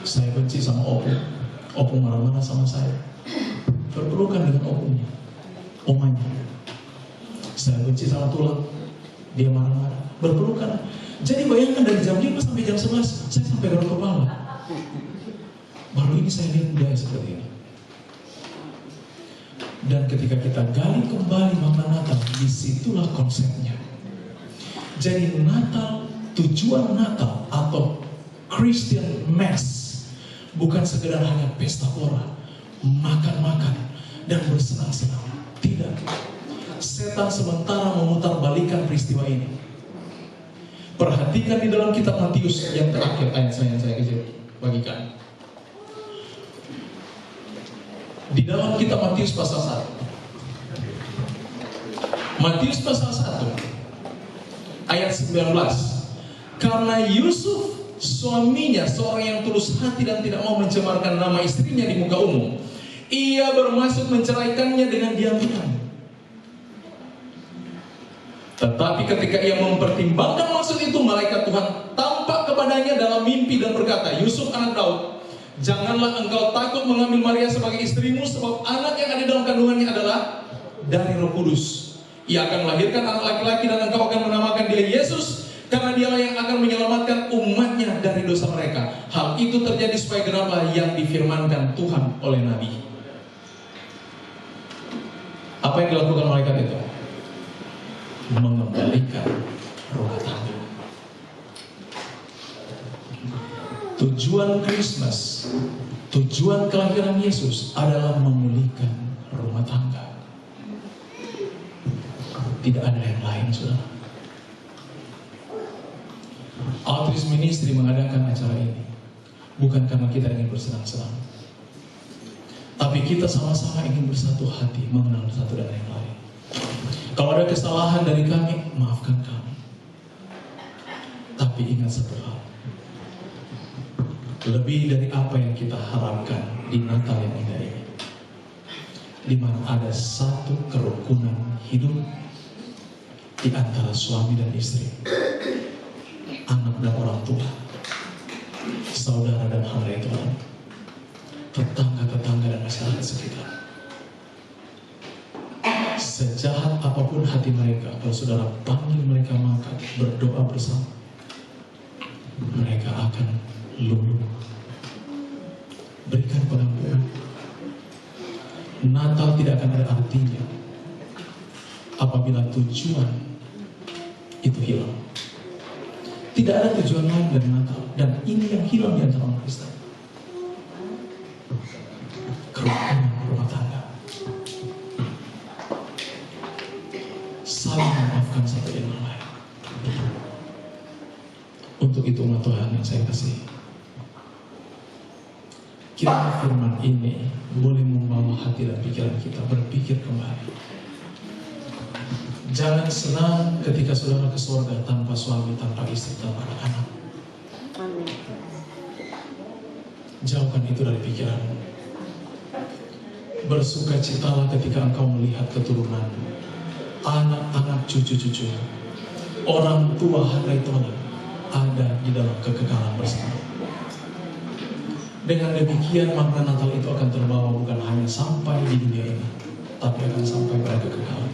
Saya benci sama Opung marah-marah sama saya, berpelukan dengan opungnya, omanya. Saya benci sama Tulang, dia marah-marah, berpelukan. Jadi bayangkan dari jam 5 sampai jam 11, saya sampai garuk kepala. Baru ini saya lihat budaya seperti ini. Dan ketika kita gali kembali makna Natal, disitulah konsepnya. Jadi Natal, tujuan Natal atau Christian Mass bukan sekedar hanya pesta pora, makan-makan, dan bersenang-senang. Tidak. Setan sementara memutarbalikkan peristiwa ini. Perhatikan di dalam kitab Matius yang terakhir, ayat yang saya bagikan. Di dalam kitab Matius pasal 1. Matius pasal 1 ayat 19. Karena Yusuf suaminya seorang yang tulus hati dan tidak mau mencemarkan nama istrinya di muka umum, ia bermaksud menceraikannya dengan diam-diam. Tetapi ketika ia mempertimbangkan maksud itu, malaikat Tuhan tampak kepadanya dalam mimpi dan berkata, Yusuf anak Daud, janganlah engkau takut mengambil Maria sebagai istrimu, sebab anak yang ada dalam kandungannya adalah dari Roh Kudus. Ia akan melahirkan anak laki-laki dan engkau akan menamakan dia Yesus, karena dialah yang akan menyelamatkan umatnya dari dosa mereka. Hal itu terjadi supaya genaplah yang difirmankan Tuhan oleh Nabi. Apa yang dilakukan malaikat itu? Mengembalikan rumah tangga. Tujuan Christmas, tujuan kelahiran Yesus adalah memulihkan rumah tangga. Tidak ada yang lain, saudara. Outreach Ministry mengadakan acara ini bukan karena kita ingin bersenang-senang, tapi kita sama-sama ingin bersatu hati mengenal satu dan yang lain. Kalau ada kesalahan dari kami, maafkan kami. Tapi ingat satu hal, lebih dari apa yang kita harapkan di Natal yang indah ini, di mana ada satu kerukunan hidup di antara suami dan istri, anak dan orang tua, saudara dan hamba Tuhan, tetangga-tetangga dan masyarakat sekitar. Sejahat apapun hati mereka, kalau saudara panggil mereka makan, berdoa bersama, mereka akan luluh. Berikan pengampunan. Natal tidak akan ada artinya apabila tujuan itu hilang. Tidak ada tujuan lain dari Natal, dan ini yang hilang di antara orang Kristen. Kerukunan rumah tangga, saling memaafkan satu dengan lain. Untuk itu umat Tuhan yang saya kasih, kiranya firman ini boleh membawa hati dan pikiran kita berpikir kembali. Jangan senang ketika saudara ke surga tanpa suami, tanpa istri, tanpa anak-anak. Jauhkan itu dari pikiranmu. Bersukacitalah ketika engkau melihat keturunan, anak-anak, cucu-cucu, orang tua hadrai Tuhan ada di dalam kekekalan bersama. Dengan demikian makna Natal itu akan terbawa bukan hanya sampai di dunia ini, tapi akan sampai pada kekekalan.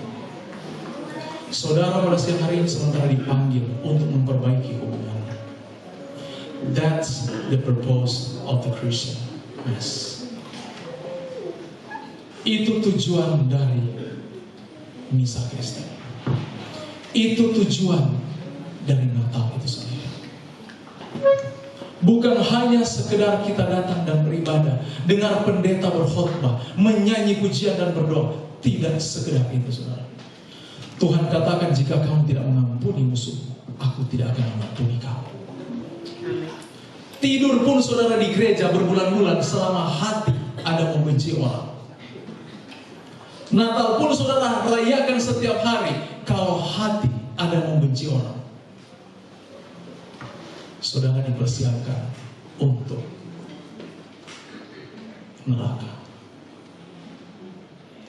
Saudara pada siang hari ini sementara dipanggil untuk memperbaiki hubungan. That's the purpose of the Christian Mass. Itu tujuan dari Misa Kristen. Itu tujuan dari Natal itu sendiri. Bukan hanya sekedar kita datang dan beribadah, dengar pendeta berkhotbah, menyanyi pujian dan berdoa. Tidak sekedar itu, saudara. Tuhan katakan, jika kamu tidak mengampuni musuh, aku tidak akan mengampuni kamu. Tidur pun saudara di gereja berbulan-bulan selama hati ada membenci orang. Natal pun saudara rayakan setiap hari kalau hati ada membenci orang. Saudara dipersiapkan untuk neraka.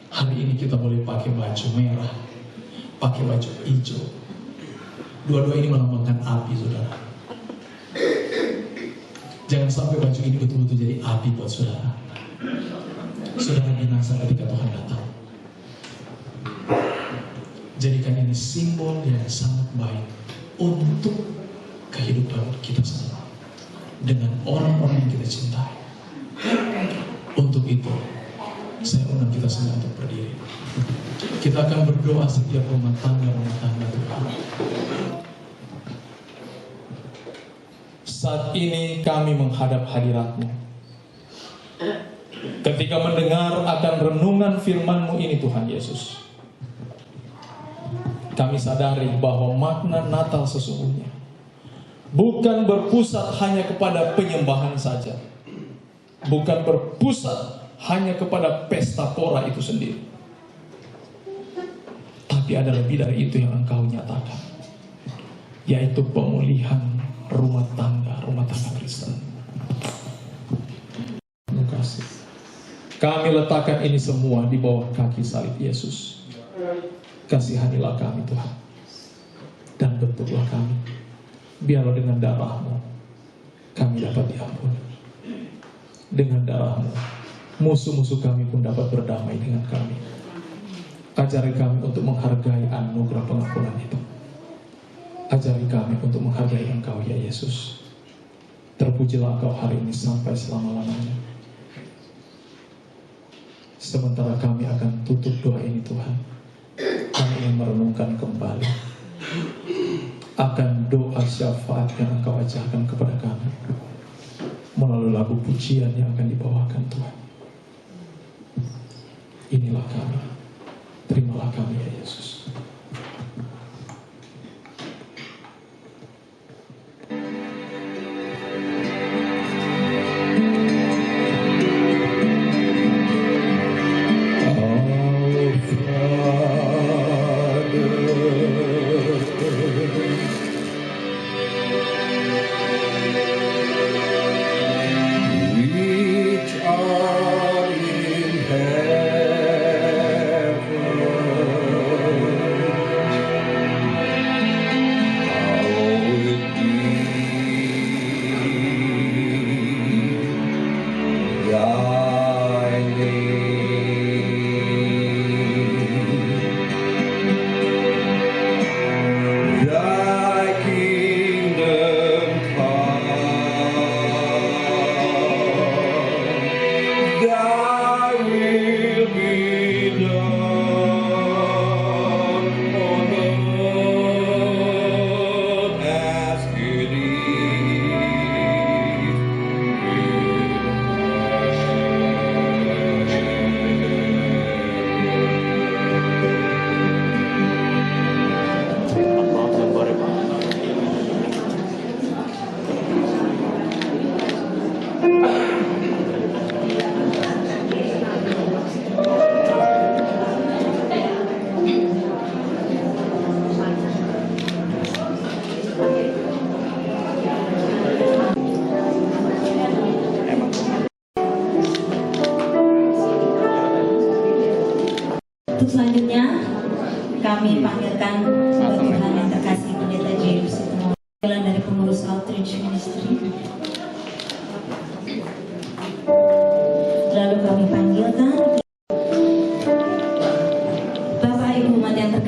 Hari ini kita boleh pakai baju merah, pakai baju hijau. Dua-dua ini melambangkan api, saudara. Jangan sampai baju ini betul-betul jadi api buat saudara. Saudara binasa ketika Tuhan datang. Jadikan ini simbol yang sangat baik untuk kehidupan kita semua dengan orang-orang yang kita cintai. Untuk itu, saya undang kita semua untuk berdiri. Kita akan berdoa setiap rumah tangga Tuhan. Saat ini kami menghadap hadirat-Mu. Ketika mendengar akan renungan firman-Mu ini, Tuhan Yesus, kami sadari bahwa makna Natal sesungguhnya bukan berpusat hanya kepada penyembahan saja, bukan berpusat hanya kepada pesta pora itu sendiri, tapi ada lebih dari itu yang Engkau nyatakan, yaitu pemulihan rumah tangga Kristen. Terima kasih. Kami letakkan ini semua di bawah kaki salib Yesus. Kasihanilah kami, Tuhan, dan bentuklah kami. Biarlah dengan darah-Mu kami dapat diampuni. Dengan darah-Mu musuh-musuh kami pun dapat berdamai dengan kami. Ajari kami untuk menghargai anugerah pengampunan itu. Ajari kami untuk menghargai Engkau, ya Yesus. Terpujilah Engkau hari ini sampai selama-lamanya. Sementara kami akan tutup doa ini, Tuhan, kami ingin merenungkan kembali akan doa syafaat yang Engkau ajarkan kepada kami melalui lagu pujian yang akan dibawakan, Tuhan. Inilah kami, terimalah kami, ya Yesus. Untuk selanjutnya kami panggilkan Bapak Tuhan yang terkasih Pendeta James dari pengurus Outreach Ministry. Lalu kami panggilkan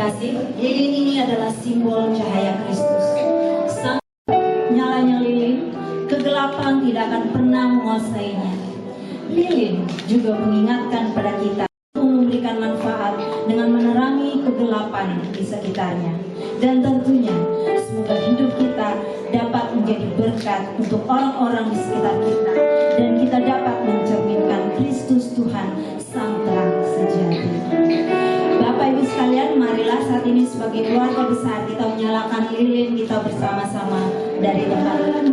kasih, lilin ini adalah simbol cahaya Kristus. Nyalanya lilin, kegelapan tidak akan pernah menguasainya. Lilin juga mengingatkan pada kita untuk memberikan manfaat dengan menerangi kegelapan di sekitarnya. Dan tentunya semoga hidup kita dapat menjadi berkat untuk orang-orang di sekitar kita, dan kita dapat mencerminkan Kristus Tuhan Sang Terang Sejati. Bapak Ibu sekalian, marilah saat ini sebagai keluarga besar kita menyalakan lilin kita bersama-sama dari tempat ini.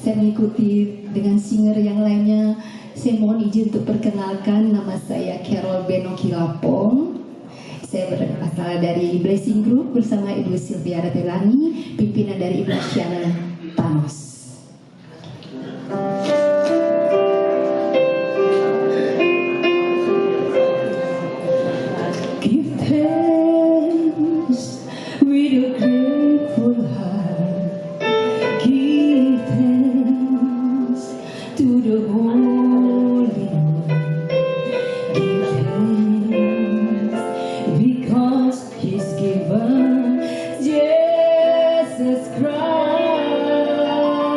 Saya mengikuti dengan singer yang lainnya. Saya mohon izin untuk perkenalkan, nama saya Carol Benoki Lapong. Saya berasal dari Blessing Group bersama Ibu Sylvia Ratelani, pimpinan dari Ibu Syana Thanos. Give thanks with a grateful heart. Give thanks to the Holy One. Give thanks because He's given Jesus Christ.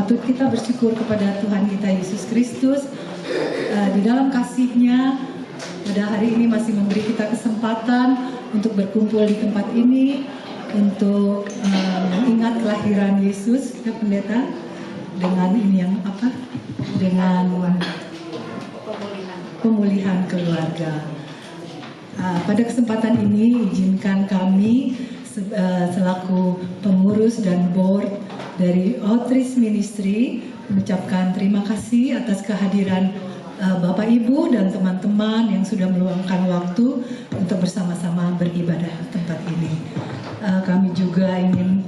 patut kita bersyukur kepada Tuhan kita Yesus Kristus di dalam kasih-Nya pada hari ini masih memberi kita kesempatan untuk berkumpul di tempat ini untuk mengingat kelahiran Yesus, ya Pendeta, dengan ini yang apa? Dengan pemulihan keluarga. Pada kesempatan ini izinkan kami selaku pengurus dan board dari Outreach Ministry mengucapkan terima kasih atas kehadiran Bapak Ibu dan teman-teman yang sudah meluangkan waktu untuk bersama-sama beribadah di tempat ini. Kami juga ingin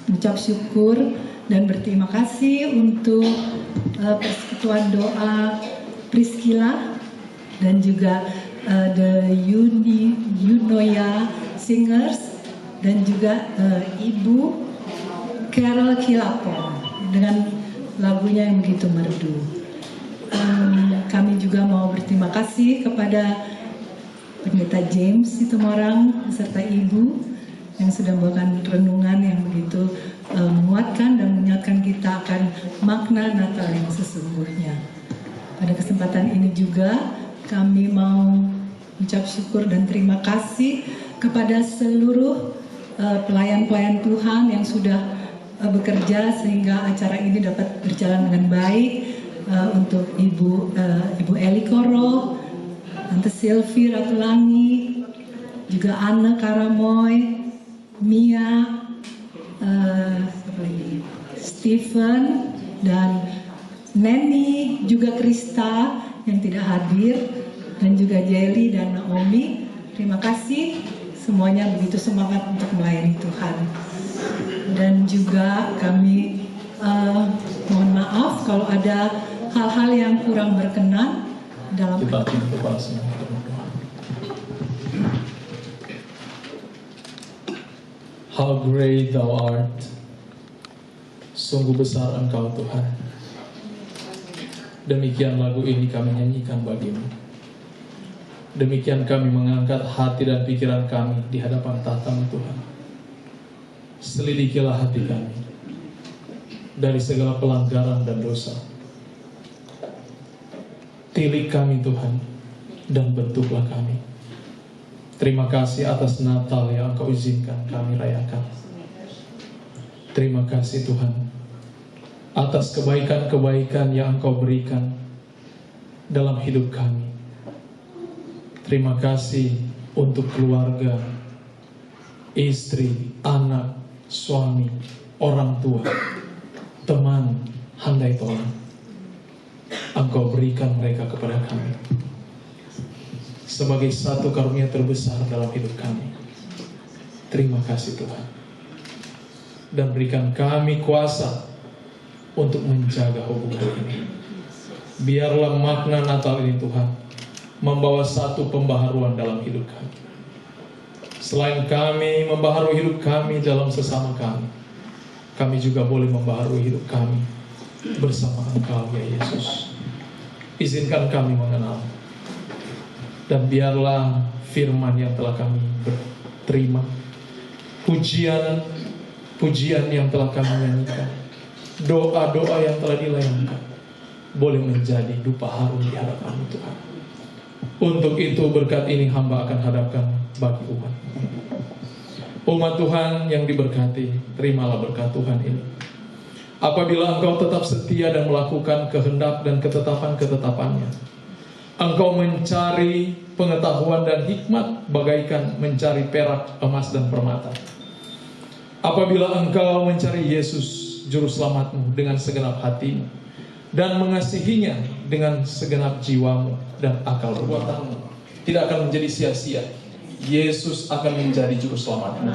mengucap syukur dan berterima kasih untuk persekutuan doa Priscilla dan juga the Eunoia Singers dan juga Ibu Carol Kilapong dengan lagunya yang begitu merdu. Kami juga mau berterima kasih kepada Pendeta James Situmorang beserta Ibu yang sudah membawakan renungan yang begitu menguatkan dan mengingatkan kita akan makna Natal yang sesungguhnya. Pada kesempatan ini juga kami mau mengucap syukur dan terima kasih kepada seluruh pelayan-pelayan Tuhan yang sudah bekerja sehingga acara ini dapat berjalan dengan baik. Untuk Ibu Eli Koro, Tante Sylvie Ratulangi, juga Anne Karamoy, Mia, Stephen, dan Neni, juga Krista yang tidak hadir, dan juga Jelly dan Naomi. Terima kasih, semuanya begitu semangat untuk melayani Tuhan. Dan juga kami mohon maaf kalau ada hal-hal yang kurang berkenan dalam kita kepada semua. How great thou art, sungguh besar Engkau Tuhan. Demikian lagu ini kami nyanyikan bagimu. Demikian kami mengangkat hati dan pikiran kami di hadapan tahta-Mu Tuhan. Selidikilah hati kami dari segala pelanggaran dan dosa. Tilik kami Tuhan dan bentuklah kami. Terima kasih atas Natal yang Engkau izinkan kami rayakan. Terima kasih Tuhan atas kebaikan-kebaikan yang Engkau berikan dalam hidup kami. Terima kasih untuk keluarga, istri, anak, suami, orang tua, teman, handai tolong. Engkau berikan mereka kepada kami sebagai satu karunia terbesar dalam hidup kami. Terima kasih Tuhan. Dan berikan kami kuasa untuk menjaga hubungan ini. Biarlah makna Natal ini Tuhan membawa satu pembaharuan dalam hidup kami. Selain kami membaharui hidup kami dalam sesama kami juga boleh membaharui hidup kami bersama Engkau ya Yesus. Izinkan kami mengenal, dan biarlah firman yang telah kami terima, pujian yang telah kami nyanyikan, doa-doa yang telah dilayangkan, boleh menjadi dupa harum di hadapan Tuhan. Untuk itu berkat ini hamba akan hadapkan bagi umat. Umat Tuhan yang diberkati, terimalah berkat Tuhan ini. Apabila engkau tetap setia dan melakukan kehendak dan ketetapan-ketetapannya, engkau mencari pengetahuan dan hikmat bagaikan mencari perak, emas, dan permata. Apabila engkau mencari Yesus, Juru Selamatmu, dengan segenap hatimu, dan mengasihinya dengan segenap jiwamu dan akal perbuatanmu, tidak akan menjadi sia-sia. Yesus akan menjadi Juru Selamatmu.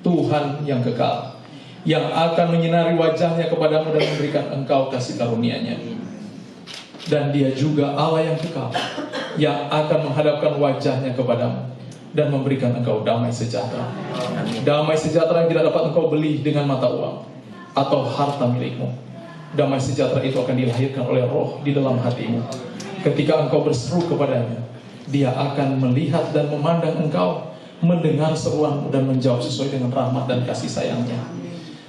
Tuhan yang kekal, yang akan menyinari wajahnya kepadamu dan memberikan engkau kasih karunia-Nya. Dan Dia juga Allah yang kekal, yang akan menghadapkan wajahnya kepadamu dan memberikan engkau damai sejahtera. Damai sejahtera yang tidak dapat engkau beli dengan mata uang atau harta milikmu. Damai sejahtera itu akan dilahirkan oleh Roh di dalam hatimu. Ketika engkau berseru kepadanya, Dia akan melihat dan memandang engkau, mendengar seruanmu dan menjawab sesuai dengan rahmat dan kasih sayangnya.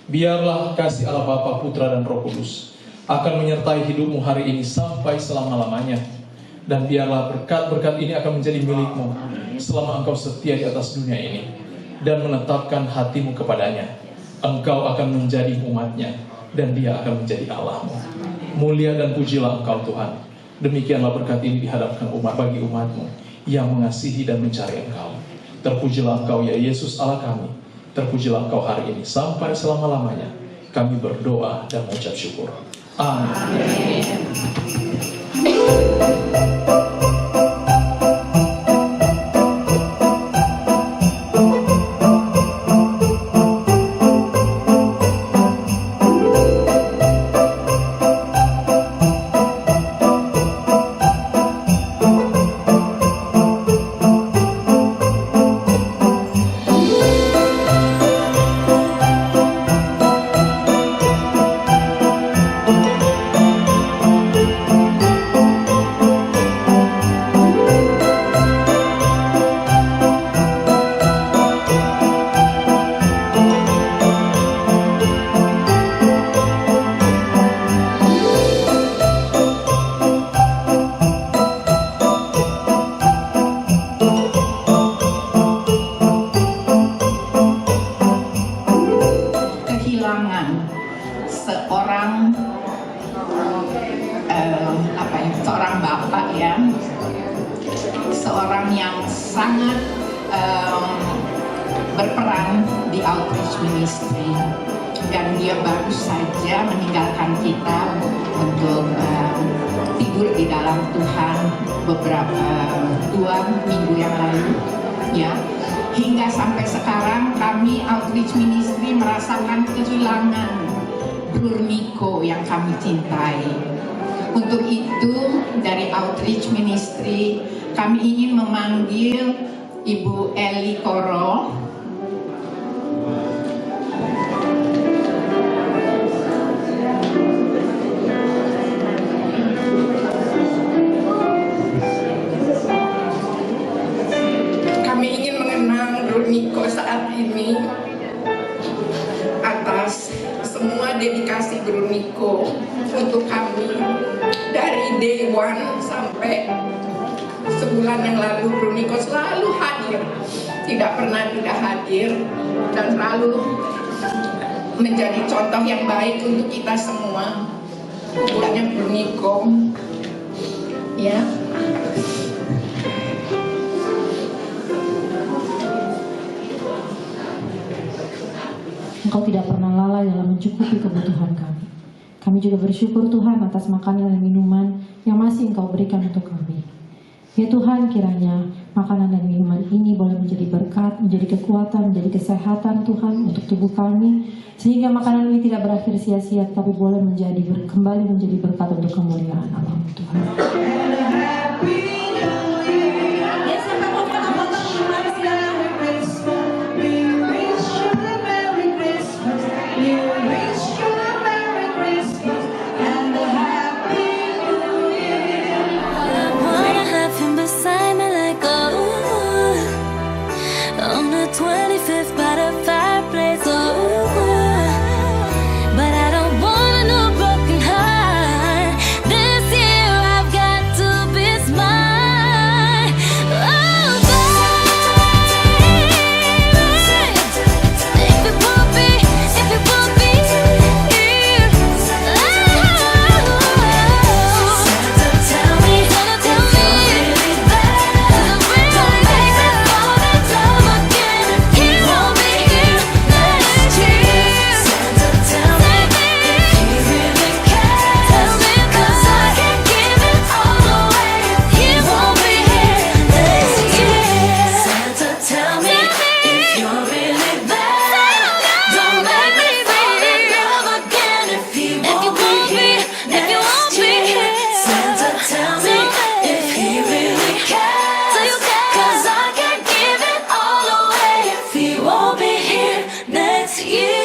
Biarlah kasih Allah Bapa, Putra, dan Roh Kudus akan menyertai hidupmu hari ini sampai selama-lamanya. Dan biarlah berkat-berkat ini akan menjadi milikmu selama engkau setia di atas dunia ini dan menetapkan hatimu kepadanya. Engkau akan menjadi umatnya dan dia akan menjadi Allahmu. Mulia dan pujilah engkau Tuhan. Demikianlah berkat ini dihadapkan bagi umatmu yang mengasihi dan mencari engkau. Terpujilah engkau ya Yesus Allah kami. Terpujilah engkau hari ini sampai selama-lamanya. Kami berdoa dan mengucap syukur. Amin. seorang bapak ya, seorang yang sangat berperan di outreach ministry, dan dia baru saja meninggalkan kita untuk tidur di dalam Tuhan beberapa 2 minggu yang lalu ya. Hingga sampai sekarang kami outreach ministry merasakan kehilangan Brur Miko yang kami cintai. Untuk itu dari outreach ministry kami ingin memanggil Ibu Eli Koro saat ini atas semua dedikasi Brur Miko untuk kami dari day one sampai sebulan yang lalu. Brur Miko selalu hadir, tidak pernah tidak hadir, dan selalu menjadi contoh yang baik untuk kita semua. Bukannya Brur Miko ya. Engkau tidak pernah lalai dalam mencukupi kebutuhan kami. Kami juga bersyukur Tuhan atas makanan dan minuman yang masih Engkau berikan untuk kami. Ya Tuhan, kiranya makanan dan minuman ini boleh menjadi berkat, menjadi kekuatan, menjadi kesehatan Tuhan untuk tubuh kami, sehingga makanan ini tidak berakhir sia-sia, tapi boleh kembali menjadi berkat untuk kemuliaan Allah Tuhan. Yeah.